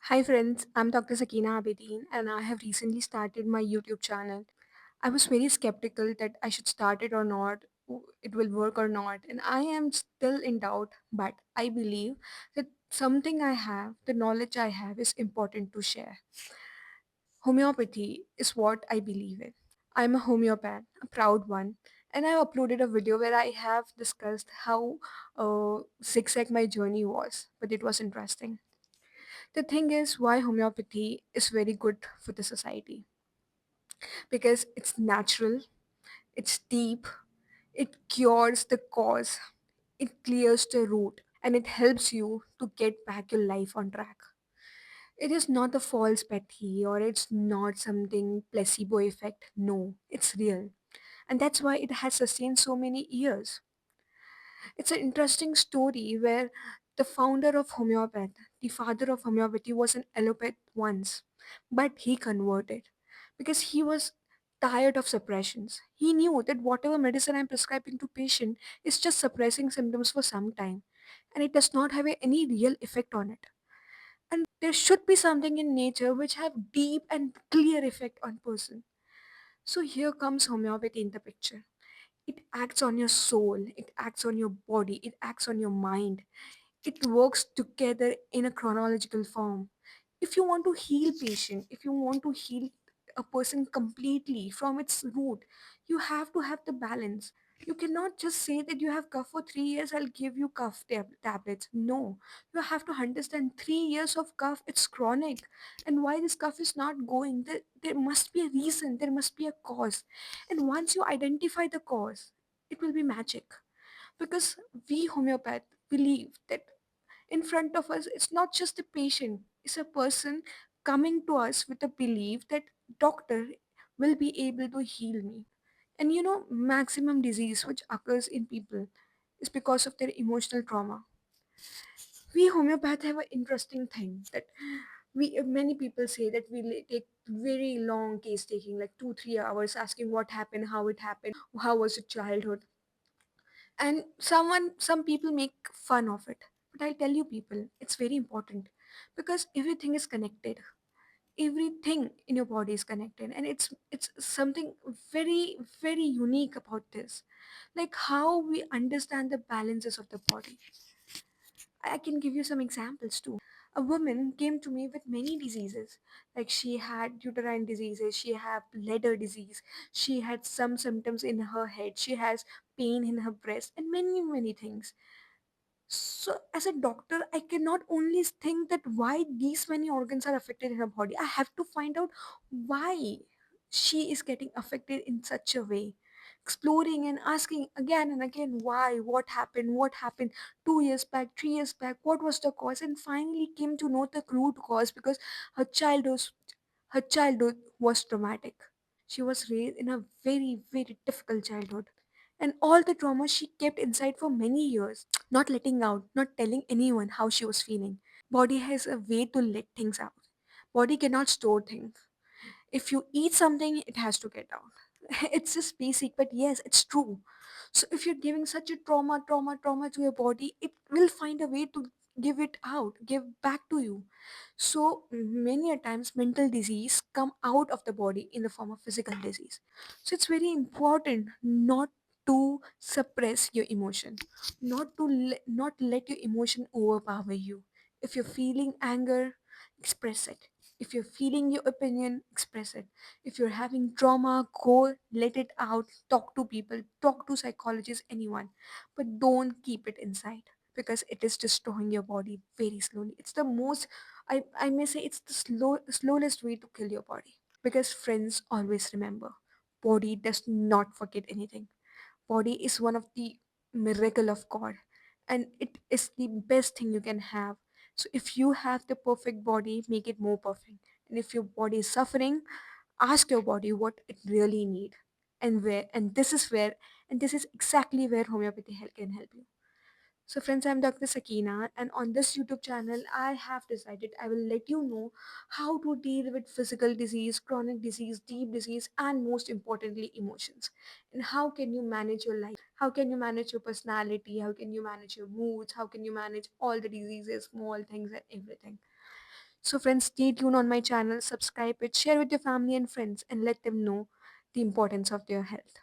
Hi friends, I'm Dr. Sakina Abedin and I have recently started my YouTube channel. I was very skeptical that I should start it or not, it will work or not, and I am still in doubt, but I believe that something I have, the knowledge I have is important to share. Homeopathy is what I believe in. I'm a homeopath, a proud one, and I uploaded a video where I have discussed how zigzag my journey was, but it was interesting. The thing is why homeopathy is very good for the society, because it's natural, it's deep, it cures the cause, it clears the root, and it helps you to get back your life on track. It is not a false petty or it's not something placebo effect. No, it's real. And that's why it has sustained so many years. It's an interesting story where the founder of homeopath, the father of homeopathy, was an allopath once, but he converted because he was tired of suppressions. He knew that whatever medicine I'm prescribing to patient is just suppressing symptoms for some time, and it does not have any real effect on it. And there should be something in nature which have deep and clear effect on person. So here comes homeopathy in the picture. It acts on your soul, it acts on your body, it acts on your mind. It works together in a chronological form. If you want to heal patient, if you want to heal a person completely from its root, you have to have the balance. You cannot just say that you have cough for 3 years, I'll give you tablets. No, you have to understand 3 years of cough, it's chronic. And why this cough is not going, there must be a reason, there must be a cause. And once you identify the cause, it will be magic. Because we homeopath believe that in front of us it's not just a patient, it's a person coming to us with a belief that doctor will be able to heal me. And maximum disease which occurs in people is because of their emotional trauma. We homeopath have an interesting thing that we many people say that take very long case taking, like 2-3 hours, asking what happened, how it happened, how was your childhood. And some people make fun of it, but I'll tell you people, it's very important, because everything is connected. Everything in your body is connected, and it's something very very unique about this, like how we understand the balances of the body. I can give you some examples too. A woman came to me with many diseases, like she had uterine diseases, she had bladder disease, she had some symptoms in her head, she has pain in her breast, and many many things. So, as a doctor, I cannot only think that why these many organs are affected in her body. I have to find out why she is getting affected in such a way. Exploring and asking again and again why, what happened 2 years back, 3 years back, what was the cause, and finally came to know the root cause, because her childhood was traumatic. She was raised in a very, very difficult childhood. And all the trauma she kept inside for many years, not letting out, not telling anyone how she was feeling. Body has a way to let things out. Body cannot store things. If you eat something, it has to get out. It's just basic, but yes, it's true. So if you're giving such a trauma to your body, it will find a way to give it out, give back to you. So many a times mental disease come out of the body in the form of physical disease. So it's very important not to suppress your emotion, not let your emotion overpower you. If you're feeling anger, express it. If you're feeling your opinion, express it. If you're having trauma, go let it out. Talk to people, talk to psychologists, anyone. But don't keep it inside, because it is destroying your body very slowly. It's the most, I may say, it's the slowest way to kill your body. Because friends, always remember, body does not forget anything. Body is one of the miracle of God, and it is the best thing you can have. So if you have the perfect body, make it more perfect. And if your body is suffering, ask your body what it really need, and where, and this is where, and this is exactly where homeopathy can help you. So friends, I'm Dr. Sakina, and on this YouTube channel, I have decided I will let you know how to deal with physical disease, chronic disease, deep disease, and most importantly, emotions. And how can you manage your life? How can you manage your personality? How can you manage your moods? How can you manage all the diseases, small things, and everything? So friends, stay tuned on my channel, subscribe it, share with your family and friends, and let them know the importance of their health.